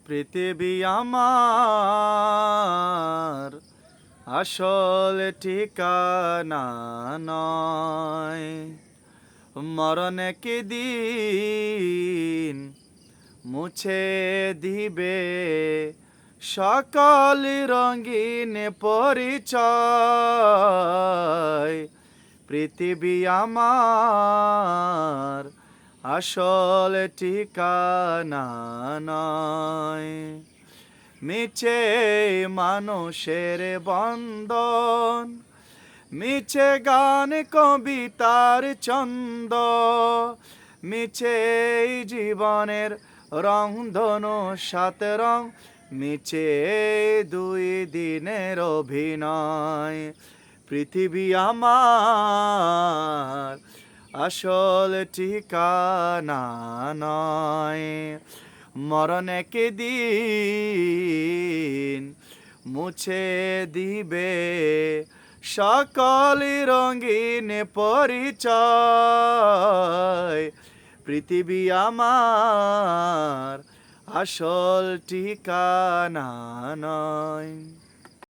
পৃথিবী আমার আসল ঠিকানা নয়। মরণ কি দিন মুছে দিবে সকল রঙিন পরিচয়। পৃথিবী আমার আসল ঠিকানা নয়। মিছে মানুষের বন্ধন, মিছে গান কবিতার ছন্দ, মিছে জীবনের রংধনু সাত রং, মিছে দুই দিনের অভিনয়। পৃথিবী আমার আসল ঠিকানা নয়। মরণ একদিন মুছে দিবে সকল রঙিন পরিচয়। পৃথিবী আমার আসল ঠিকানা নয়।